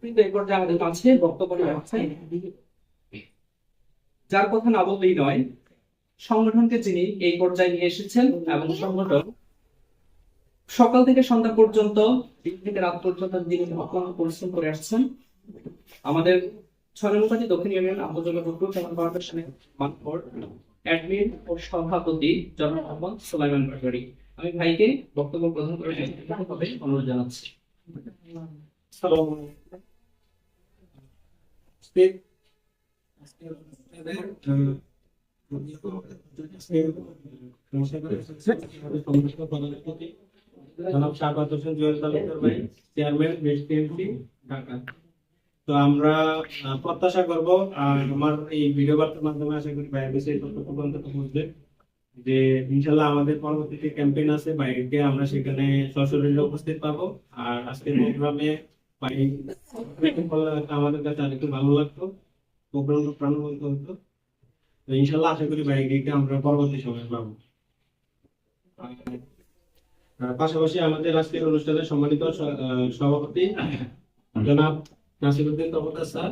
কিন্তু এই পর্যায়ে আমাদের কাছে বক্তব্য রাখছেন, যার কথা না বললেই নয়, সংগঠনকে যিনি এই পর্যায়ে নিয়ে এসেছেন এবং সংগঠন সকাল থেকে সন্ধ্যা পর্যন্ত, দিন থেকে রাত পর্যন্ত যিনি অক্লান্ত পরিশ্রম করে আসছেন, আমাদের ছয়নবাড়ি দক্ষিণ ইউনিয়ন আন্তর্জাতিক গ্রুপ কর্পোরেশনের মানকর অ্যাডমিন ও সভাপতি জনাব মোহাম্মদ সুলাইমান পাটোয়ারি। আমি ভাইকে বক্তব্য প্রদান করে হবে অনুরোধ জানাচ্ছি। জনাব শাহাদাত হোসেন জুয়েল তালুকদার ভাই, চেয়ারম্যান রেসিডেন্সি ঢাকা। তো আমরা প্রত্যাশা করব আমার এই ভিডিও বার্তার মাধ্যমে আশা করি ভাইয়ের কাছে তথ্য বুঝবে যে ইনশাল্লাহ আমাদের পরবর্তীতে ক্যাম্পেইন আছে, বাইরে আমরা সেখানে সশরীরে উপস্থিত পাবো। আর আজকের প্রোগ্রামে আমাদের কাছে আরেকটু ভালো লাগতো, প্রোগ্রামটা প্রাণবন্ত হতো। তো ইনশাল্লাহ আশা করি বাইরে আমরা পরবর্তী সময় পাবো। পাশাপাশি আমাদের আজকের অনুষ্ঠানের সম্মানিত সভাপতি জনাব নাসিরউদ্দিন তফাদার স্যার,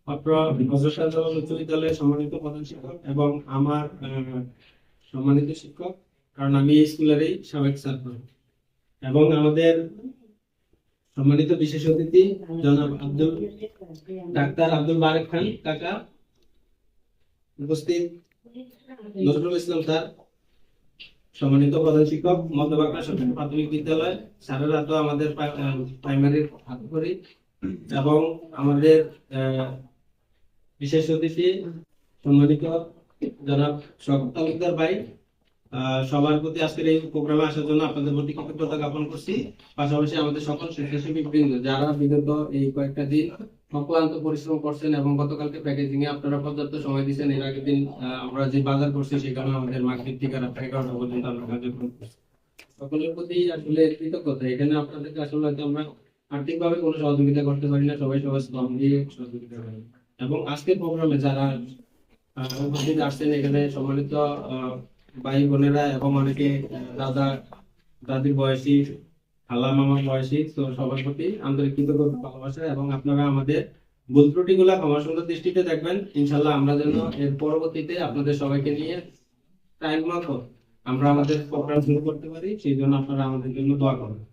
অত্র হযরত শাহজালাল উচ্চ বিদ্যালয়ের সম্মানিত প্রধান শিক্ষক এবং আমার সম্মানিত শিক্ষক, কারণ আমি এই স্কুলেরই সাবেক ছাত্র, এবং আমাদের সম্মানিত বিশেষ অতিথি জনাব ডাক্তার আব্দুল বারেক খান কাকা, উপস্থিত নজরুল ইসলাম স্যার, সম্মানিত প্রধান শিক্ষক মধ্যবাংলা সরকারি প্রাথমিক বিদ্যালয় স্যারেরা তো আমাদের প্রাইমারির হাতে করি, এবং আমাদের বিশেষ অতিথি সম্মানিত জনাব শওকত তালুকদার ভাই, সবার প্রতি আজকের এই প্রোগ্রামে আসার জন্য আপনাদের প্রতি কৃতজ্ঞতা জ্ঞাপন করছি। পাশাপাশি আমাদের সকল স্বেচ্ছাসেবী বৃন্দ যারা বিগত এই কয়েকটা দিন অক্লান্ত পরিশ্রম করছেন এবং গতকালকে প্যাকেজিং এ আপনারা পর্যাপ্ত সময় দিচ্ছেন। এর আগের দিন আমরা যে বাজার করছি সেখানে আমাদের মার্কেট থেকে রাত 11টা পর্যন্ত আমরা কার্যক্রম করছি। সকলের প্রতি আসলে কৃতজ্ঞতা। এখানে আপনাদেরকে আসলে আমরা আর্থিকভাবে কোনো সহযোগিতা করতে পারি না, সবাই সবার শ্রম দিয়ে সহযোগিতা করেন। এবং আজকের প্রোগ্রামে যারা উপস্থিত আসছেন এখানে সম্মানিত ভাই বোনেরা এবং অনেকে দাদা দাদির বয়সী, খালা মামার বয়সী, তো সবার প্রতি আন্তরিক কৃতজ্ঞতা ভালোবাসা, এবং আপনারা আমাদের ভুল ত্রুটিগুলা ক্ষমা সুন্দর দৃষ্টিতে দেখবেন। ইনশাল্লাহ আমরা যেন এর পরবর্তীতে আপনাদের সবাইকে নিয়ে টাইম মতো আমরা আমাদের প্রোগ্রাম শুরু করতে পারি, সেই জন্য আপনারা আমাদের জন্য দোয়া করবেন।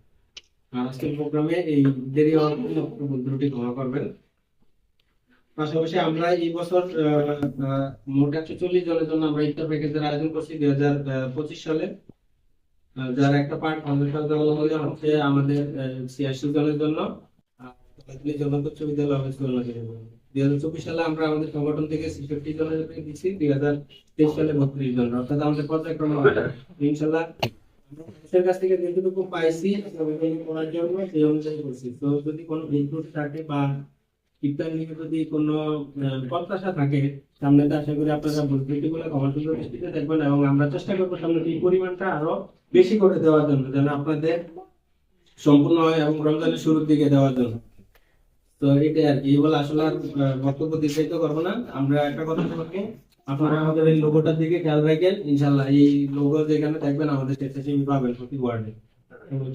আর আজকের প্রোগ্রামে এই দেরি হওয়ার জন্য ভুল ত্রুটি ক্ষমা করবেন। পাশাপাশি আমরা এই বছর মোট 140 জনের জন্য আমরা ইফতার প্যাকেজের আয়োজন করছি 2025 সালে, যার একটা পার্ট হচ্ছে আমাদের 86 জনের জন্য, জনতা উচ্চ বিদ্যালয় হবে 2024 সালে আমরা আমাদের সংগঠন থেকে 66 জনের দিচ্ছি, 2023 সালে 32 জন, অর্থাৎ আমাদের পর্যায়ক্রমে ইনশাল্লাহ আমাদের কাছ থেকে যেটুকু পাইছি করার জন্য সেই অনুযায়ী করছি। তো যদি কোনো ভুল থাকে বা ইফতার নিয়ে যদি কোনো প্রত্যাশা থাকে সামনে, তো আশা করি আপনারা ভুলগুলো ক্ষমা সুন্দর দৃষ্টিতে দেখবেন, এবং আমরা চেষ্টা করবো সামনে এই পরিমাণটা আরো বেশি করে দেওয়ার জন্য, যেন আপনাদের সম্পূর্ণ হয় এবং রমজানের শুরুর দিকে দেওয়ার জন্য। তো এটাই আর কি, বলে আসলে আর বক্তব্য দীর্ঘায়িত করবো না। আমরা একটা কথা বলবো, আপনারা আমাদের এই লোগোটার দিকে খেয়াল রাখেন। ইনশাল্লাহ এই লোগো যেখানে দেখবেন আমাদের স্বেচ্ছাসেবী পাবেন প্রতি ওয়ার্ডে,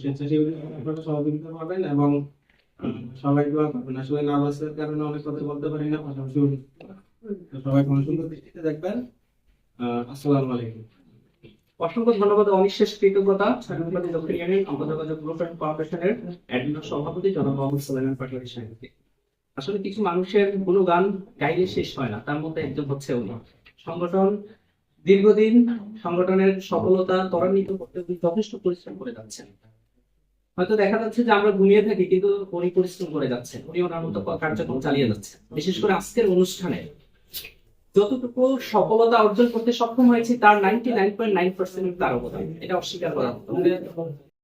স্বেচ্ছাসেবী আপনারা সহযোগিতা পাবেন এবং সবাই দোয়া করবেন। আসলে নার্ভাসের কারণে অনেক কথা বলতে পারি না, পাশাপাশি সবাই কোনো সুন্দর দৃষ্টিতে দেখবেন। আসসালামু আলাইকুম। অসংখ্য ধন্যবাদ, অনিঃশেষ কৃতজ্ঞতা ছয়নবাড়ি দক্ষিণ ইউনিয়ন আন্তর্জাতিক গ্রুপ কর্পোরেশনের অ্যাডমিন সভাপতি জনাব মোহাম্মদ সুলাইমান পাটোয়ারি সাহেবকে। আসলে কিছু মানুষের কোনো গান গাইলে শেষ হয় না, তার মধ্যে একজন হচ্ছে উনি। সংগঠন দীর্ঘদিন সংগঠনের সফলতা ত্বরান্বিত করতে উনি যথেষ্ট পরিশ্রম করে যাচ্ছেন। হয়তো দেখা যাচ্ছে যে আমরা ঘুমিয়ে থাকি, কিন্তু উনি পরিশ্রম করে যাচ্ছেন, উনি ওনার মতো কার্যক্রম চালিয়ে যাচ্ছেন। বিশেষ করে আজকের অনুষ্ঠানে যতটুকু সফলতা অর্জন করতে সক্ষম হয়েছে তার 99.9% তার অবদান, এটা অস্বীকার করা